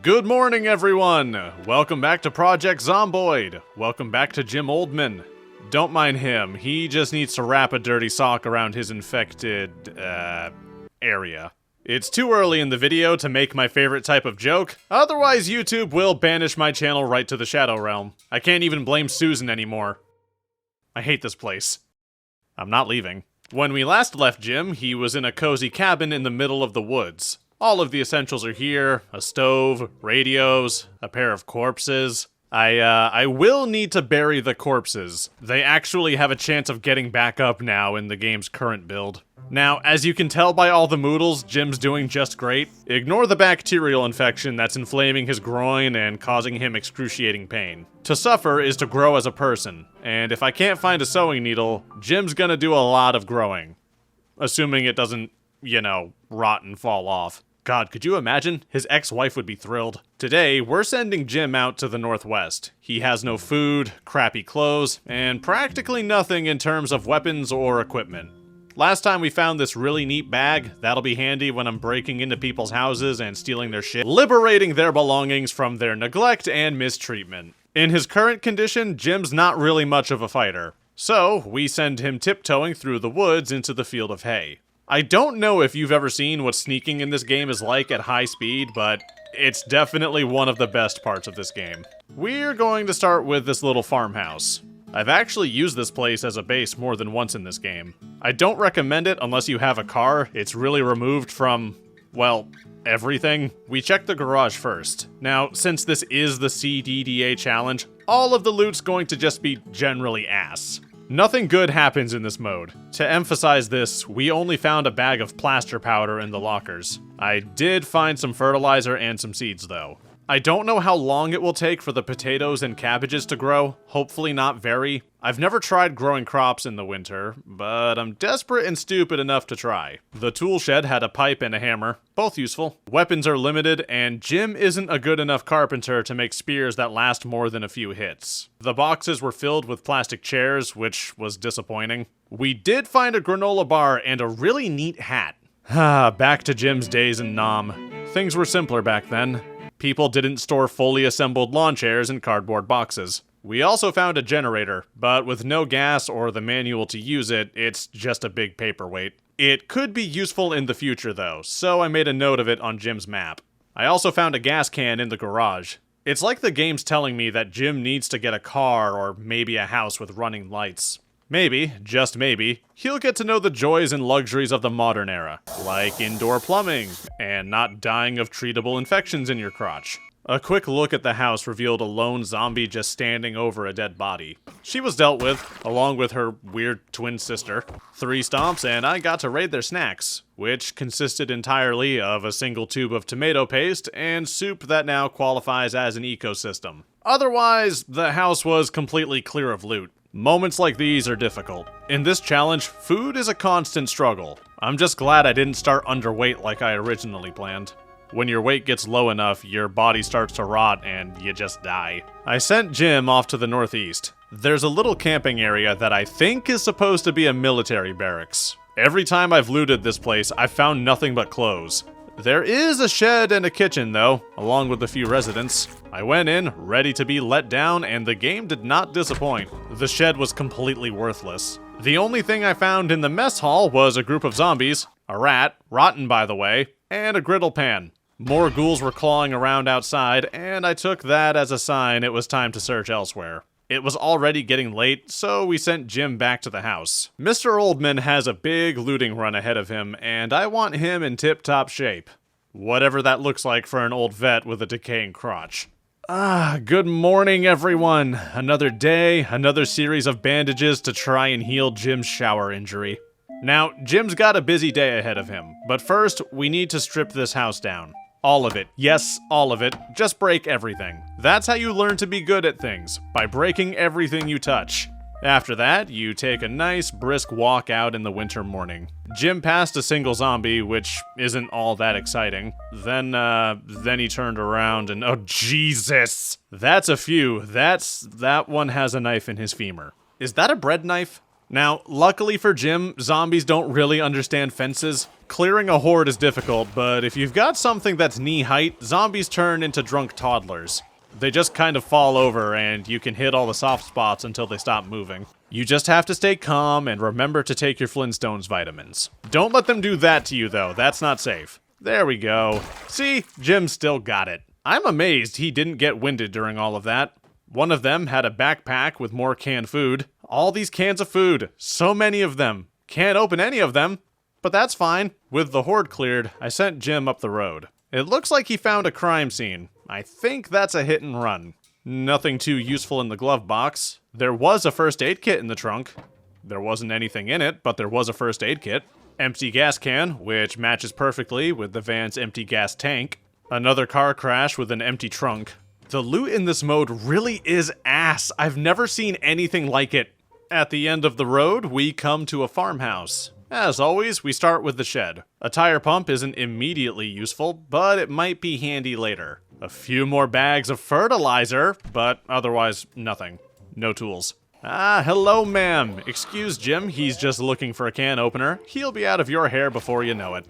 Good morning, everyone! Welcome back to Project Zomboid. Welcome back to Jim Oldman. Don't mind him, he just needs to wrap a dirty sock around his infected, area. It's too early in the video to make my favorite type of joke, otherwise YouTube will banish my channel right to the Shadow Realm. I can't even blame Susan anymore. I hate this place. I'm not leaving. When we last left Jim, he was in a cozy cabin in the middle of the woods. All of the essentials are here: a stove, radios, a pair of corpses. I will need to bury the corpses. They actually have a chance of getting back up now in the game's current build. Now, as you can tell by all the moodles, Jim's doing just great. Ignore the bacterial infection that's inflaming his groin and causing him excruciating pain. To suffer is to grow as a person, and if I can't find a sewing needle, Jim's gonna do a lot of growing. Assuming it doesn't, rot and fall off. God, could you imagine? His ex-wife would be thrilled. Today, we're sending Jim out to the northwest. He has no food, crappy clothes, and practically nothing in terms of weapons or equipment. Last time we found this really neat bag. That'll be handy when I'm breaking into people's houses and stealing their shit, liberating their belongings from their neglect and mistreatment. In his current condition, Jim's not really much of a fighter. So, we send him tiptoeing through the woods into the field of hay. I don't know if you've ever seen what sneaking in this game is like at high speed, but it's definitely one of the best parts of this game. We're going to start with this little farmhouse. I've actually used this place as a base more than once in this game. I don't recommend it unless you have a car. It's really removed from, well, everything. We checked the garage first. Now, since this is the CDDA challenge, all of the loot's going to just be generally ass. Nothing good happens in this mode. To emphasize this, we only found a bag of plaster powder in the lockers. I did find some fertilizer and some seeds, though. I don't know how long it will take for the potatoes and cabbages to grow. Hopefully not very. I've never tried growing crops in the winter, but I'm desperate and stupid enough to try. The tool shed had a pipe and a hammer, both useful. Weapons are limited, and Jim isn't a good enough carpenter to make spears that last more than a few hits. The boxes were filled with plastic chairs, which was disappointing. We did find a granola bar and a really neat hat. Back to Jim's days in Nam. Things were simpler back then. People didn't store fully assembled lawn chairs in cardboard boxes. We also found a generator, but with no gas or the manual to use it, it's just a big paperweight. It could be useful in the future though, so I made a note of it on Jim's map. I also found a gas can in the garage. It's like the game's telling me that Jim needs to get a car or maybe a house with running lights. Maybe, just maybe, he'll get to know the joys and luxuries of the modern era, like indoor plumbing, and not dying of treatable infections in your crotch. A quick look at the house revealed a lone zombie just standing over a dead body. She was dealt with, along with her weird twin sister. 3 stomps and I got to raid their snacks, which consisted entirely of a single tube of tomato paste and soup that now qualifies as an ecosystem. Otherwise, the house was completely clear of loot. Moments like these are difficult. In this challenge, food is a constant struggle. I'm just glad I didn't start underweight like I originally planned. When your weight gets low enough, your body starts to rot and you just die. I sent Jim off to the northeast. There's a little camping area that I think is supposed to be a military barracks. Every time I've looted this place, I've found nothing but clothes. There is a shed and a kitchen though, along with a few residents. I went in, ready to be let down, and the game did not disappoint. The shed was completely worthless. The only thing I found in the mess hall was a group of zombies, a rat, rotten by the way, and a griddle pan. More ghouls were clawing around outside, and I took that as a sign it was time to search elsewhere. It was already getting late, so we sent Jim back to the house. Mr. Oldman has a big looting run ahead of him, and I want him in tip-top shape. Whatever that looks like for an old vet with a decaying crotch. Good morning, everyone. Another day, another series of bandages to try and heal Jim's shower injury. Now, Jim's got a busy day ahead of him, but first, we need to strip this house down. All of it. Yes, all of it. Just break everything. That's how you learn to be good at things, by breaking everything you touch. After that, you take a nice, brisk walk out in the winter morning. Jim passed a single zombie, which isn't all that exciting. Then he turned around and, oh Jesus! That's a few. That one has a knife in his femur. Is that a bread knife? Now, luckily for Jim, zombies don't really understand fences. Clearing a horde is difficult, but if you've got something that's knee-height, zombies turn into drunk toddlers. They just kind of fall over, and you can hit all the soft spots until they stop moving. You just have to stay calm and remember to take your Flintstones vitamins. Don't let them do that to you, though. That's not safe. There we go. See? Jim still got it. I'm amazed he didn't get winded during all of that. One of them had a backpack with more canned food. All these cans of food. So many of them. Can't open any of them. But that's fine. With the horde cleared, I sent Jim up the road. It looks like he found a crime scene. I think that's a hit and run. Nothing too useful in the glove box. There was a first aid kit in the trunk. There wasn't anything in it, but there was a first aid kit. Empty gas can, which matches perfectly with the van's empty gas tank. Another car crash with an empty trunk. The loot in this mode really is ass. I've never seen anything like it. At the end of the road, we come to a farmhouse. As always, we start with the shed. A tire pump isn't immediately useful, but it might be handy later. A few more bags of fertilizer, but otherwise nothing. No tools. Ah, hello ma'am. Excuse Jim, he's just looking for a can opener. He'll be out of your hair before you know it.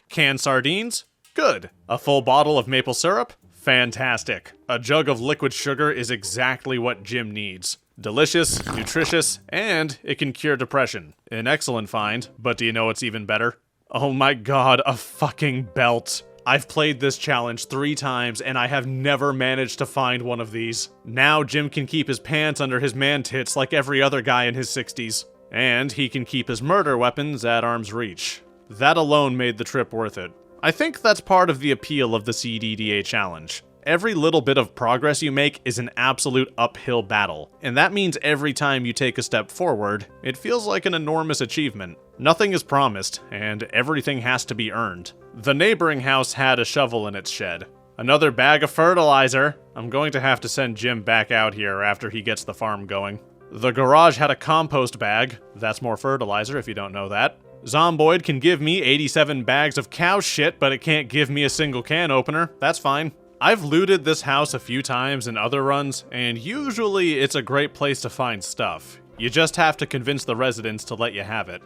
Canned sardines? Good. A full bottle of maple syrup? Fantastic. A jug of liquid sugar is exactly what Jim needs. Delicious, nutritious, and it can cure depression. An excellent find, but do you know what's even better? Oh my god, a fucking belt. I've played this challenge 3 times, and I have never managed to find one of these. Now Jim can keep his pants under his man-tits like every other guy in his 60s. And he can keep his murder weapons at arm's reach. That alone made the trip worth it. I think that's part of the appeal of the CDDA challenge. Every little bit of progress you make is an absolute uphill battle, and that means every time you take a step forward, it feels like an enormous achievement. Nothing is promised, and everything has to be earned. The neighboring house had a shovel in its shed. Another bag of fertilizer. I'm going to have to send Jim back out here after he gets the farm going. The garage had a compost bag. That's more fertilizer if you don't know that. Zomboid can give me 87 bags of cow shit, but it can't give me a single can opener. That's fine. I've looted this house a few times in other runs, and usually it's a great place to find stuff. You just have to convince the residents to let you have it.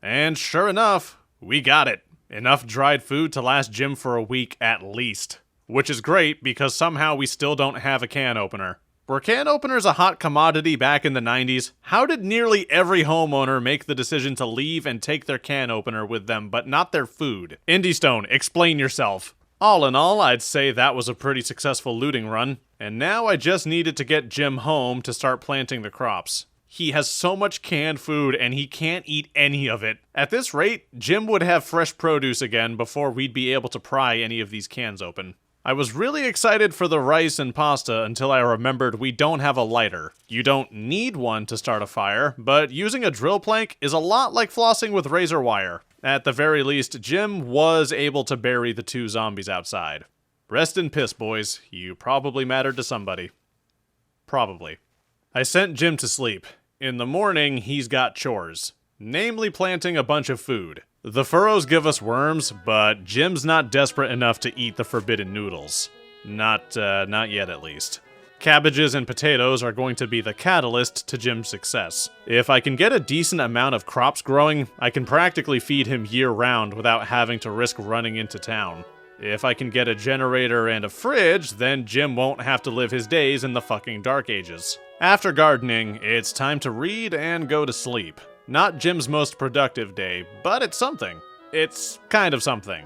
And sure enough, we got it. Enough dried food to last Jim for a week at least. Which is great, because somehow we still don't have a can opener. Were can openers a hot commodity back in the 90s? How did nearly every homeowner make the decision to leave and take their can opener with them, but not their food? Indystone, explain yourself. All in all, I'd say that was a pretty successful looting run, and now I just needed to get Jim home to start planting the crops. He has so much canned food, and he can't eat any of it. At this rate, Jim would have fresh produce again before we'd be able to pry any of these cans open. I was really excited for the rice and pasta until I remembered we don't have a lighter. You don't need one to start a fire, but using a drill plank is a lot like flossing with razor wire. At the very least, Jim was able to bury the 2 zombies outside. Rest in piss, boys. You probably mattered to somebody. Probably. I sent Jim to sleep. In the morning, he's got chores. Namely planting a bunch of food. The furrows give us worms, but Jim's not desperate enough to eat the forbidden noodles. Not yet at least. Cabbages and potatoes are going to be the catalyst to Jim's success. If I can get a decent amount of crops growing, I can practically feed him year-round without having to risk running into town. If I can get a generator and a fridge, then Jim won't have to live his days in the fucking Dark Ages. After gardening, it's time to read and go to sleep. Not Jim's most productive day, but it's something. It's kind of something.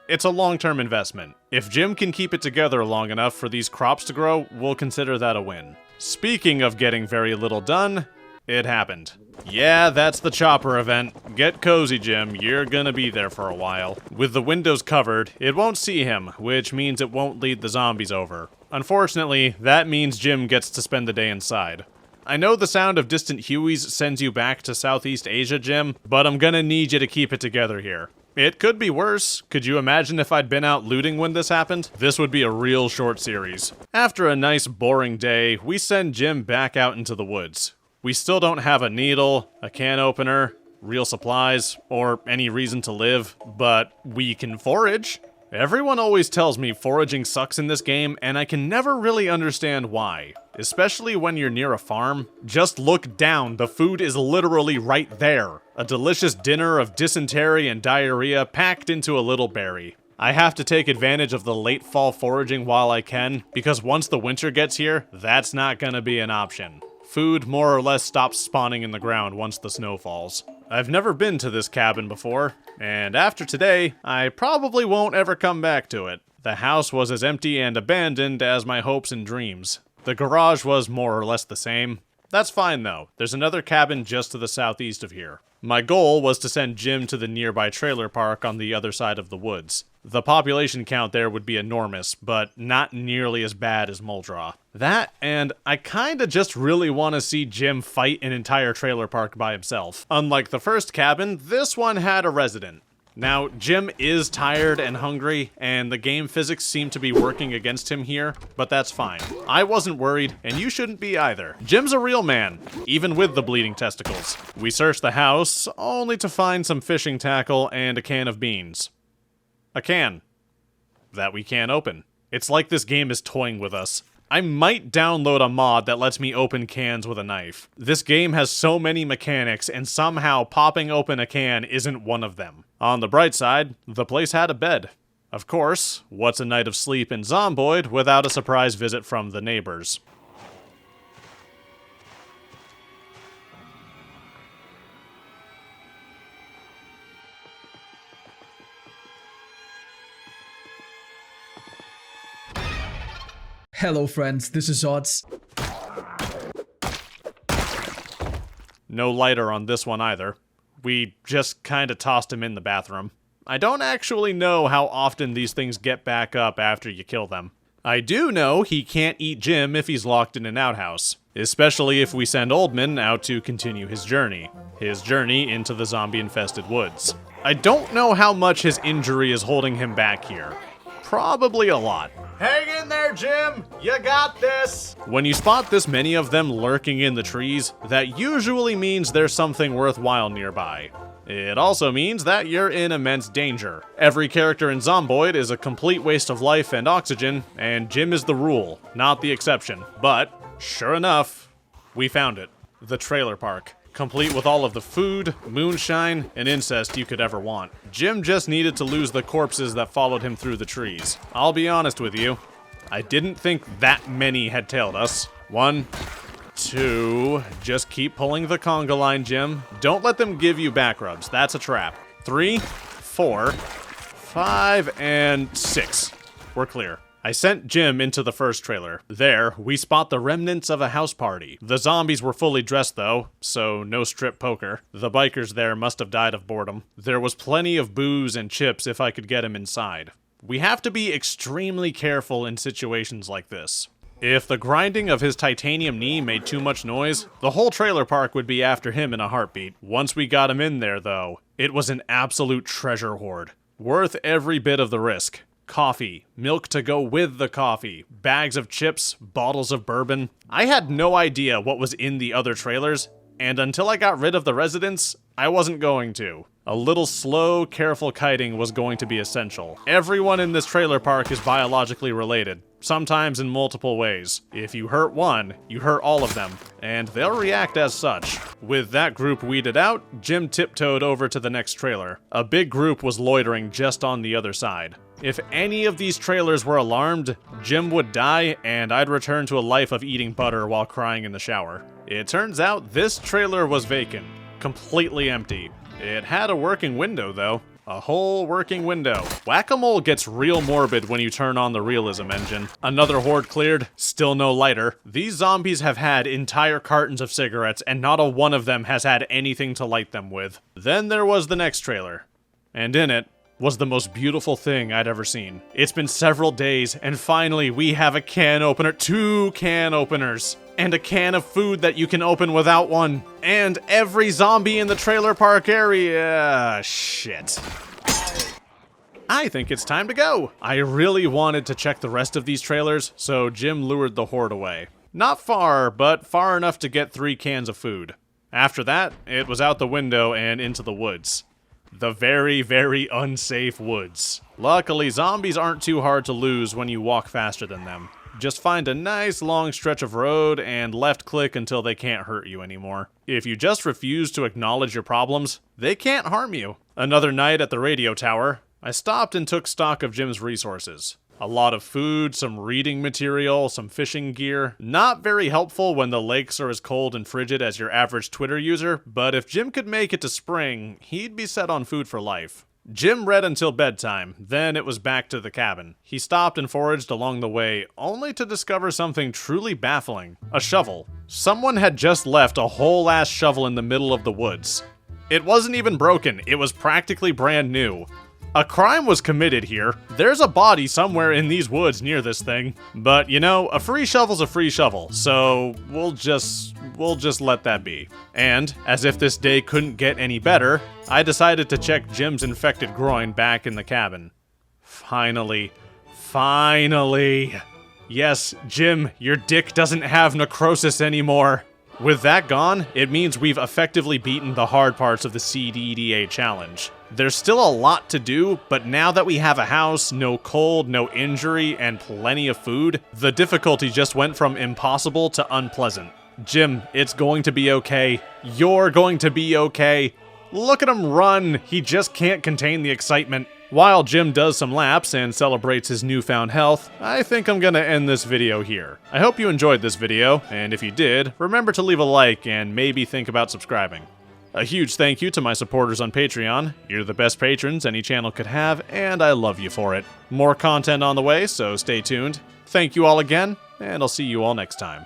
It's a long-term investment. If Jim can keep it together long enough for these crops to grow, we'll consider that a win. Speaking of getting very little done, it happened. Yeah, that's the chopper event. Get cozy, Jim. You're gonna be there for a while. With the windows covered, it won't see him, which means it won't lead the zombies over. Unfortunately, that means Jim gets to spend the day inside. I know the sound of distant Hueys sends you back to Southeast Asia, Jim, but I'm gonna need you to keep it together here. It could be worse. Could you imagine if I'd been out looting when this happened? This would be a real short series. After a nice boring day, we send Jim back out into the woods. We still don't have a needle, a can opener, real supplies, or any reason to live, but we can forage. Everyone always tells me foraging sucks in this game, and I can never really understand why. Especially when you're near a farm. Just look down, the food is literally right there. A delicious dinner of dysentery and diarrhea packed into a little berry. I have to take advantage of the late fall foraging while I can, because once the winter gets here, that's not gonna be an option. Food more or less stops spawning in the ground once the snow falls. I've never been to this cabin before, and after today, I probably won't ever come back to it. The house was as empty and abandoned as my hopes and dreams. The garage was more or less the same. That's fine though, there's another cabin just to the southeast of here. My goal was to send Jim to the nearby trailer park on the other side of the woods. The population count there would be enormous, but not nearly as bad as Muldraw. That, and I kinda just really want to see Jim fight an entire trailer park by himself. Unlike the first cabin, this one had a resident. Now, Jim is tired and hungry, and the game physics seem to be working against him here, but that's fine. I wasn't worried, and you shouldn't be either. Jim's a real man, even with the bleeding testicles. We searched the house, only to find some fishing tackle and a can of beans. A can. That we can't open. It's like this game is toying with us. I might download a mod that lets me open cans with a knife. This game has so many mechanics, and somehow popping open a can isn't one of them. On the bright side, the place had a bed. Of course, what's a night of sleep in Zomboid without a surprise visit from the neighbors? Hello friends, this is Odds. No lighter on this one either. We just kinda tossed him in the bathroom. I don't actually know how often these things get back up after you kill them. I do know he can't eat Jim if he's locked in an outhouse, especially if we send Oldman out to continue his journey into the zombie-infested woods. I don't know how much his injury is holding him back here. Probably a lot. Hang in there, Jim! You got this! When you spot this many of them lurking in the trees, that usually means there's something worthwhile nearby. It also means that you're in immense danger. Every character in Zomboid is a complete waste of life and oxygen, and Jim is the rule, not the exception. But, sure enough, we found it. The trailer park. Complete with all of the food, moonshine, and incest you could ever want. Jim just needed to lose the corpses that followed him through the trees. I'll be honest with you, I didn't think that many had tailed us. 1, 2, just keep pulling the conga line, Jim. Don't let them give you back rubs, that's a trap. 3, 4, 5, and 6. We're clear. I sent Jim into the first trailer. There, we spot the remnants of a house party. The zombies were fully dressed though, so no strip poker. The bikers there must have died of boredom. There was plenty of booze and chips if I could get him inside. We have to be extremely careful in situations like this. If the grinding of his titanium knee made too much noise, the whole trailer park would be after him in a heartbeat. Once we got him in there though, it was an absolute treasure hoard. Worth every bit of the risk. Coffee, milk to go with the coffee, bags of chips, bottles of bourbon. I had no idea what was in the other trailers, and until I got rid of the residents, I wasn't going to. A little slow, careful kiting was going to be essential. Everyone in this trailer park is biologically related, sometimes in multiple ways. If you hurt one, you hurt all of them, and they'll react as such. With that group weeded out, Jim tiptoed over to the next trailer. A big group was loitering just on the other side. If any of these trailers were alarmed, Jim would die, and I'd return to a life of eating butter while crying in the shower. It turns out this trailer was vacant, completely empty. It had a working window, though. A whole working window. Whack-a-mole gets real morbid when you turn on the realism engine. Another horde cleared, still no lighter. These zombies have had entire cartons of cigarettes, and not a one of them has had anything to light them with. Then there was the next trailer, and in it was the most beautiful thing I'd ever seen. It's been several days, and finally we have a can opener, 2 can openers, and a can of food that you can open without one, and every zombie in the trailer park area. Shit. I think it's time to go. I really wanted to check the rest of these trailers, so Jim lured the horde away. Not far, but far enough to get 3 cans of food. After that, it was out the window and into the woods. the very, very unsafe woods. Luckily, zombies aren't too hard to lose when you walk faster than them. Just find a nice long stretch of road and left click until they can't hurt you anymore. If you just refuse to acknowledge your problems, they can't harm you. Another night at the radio tower, I stopped and took stock of Jim's resources. A lot of food, some reading material, some fishing gear. Not very helpful when the lakes are as cold and frigid as your average Twitter user, but if Jim could make it to spring, he'd be set on food for life. Jim read until bedtime, then it was back to the cabin. He stopped and foraged along the way, only to discover something truly baffling. A shovel. Someone had just left a whole ass shovel in the middle of the woods. It wasn't even broken, it was practically brand new. A crime was committed here. There's a body somewhere in these woods near this thing. But, you know, a free shovel's a free shovel, so we'll just let that be. And, as if this day couldn't get any better, I decided to check Jim's infected groin back in the cabin. Finally. Yes, Jim, your dick doesn't have necrosis anymore. With that gone, it means we've effectively beaten the hard parts of the CDDA challenge. There's still a lot to do, but now that we have a house, no cold, no injury, and plenty of food, the difficulty just went from impossible to unpleasant. Jim, it's going to be okay. You're going to be okay. Look at him run. He just can't contain the excitement. While Jim does some laps and celebrates his newfound health, I think I'm gonna end this video here. I hope you enjoyed this video, and if you did, remember to leave a like and maybe think about subscribing. A huge thank you to my supporters on Patreon. You're the best patrons any channel could have, and I love you for it. More content on the way, so stay tuned. Thank you all again, and I'll see you all next time.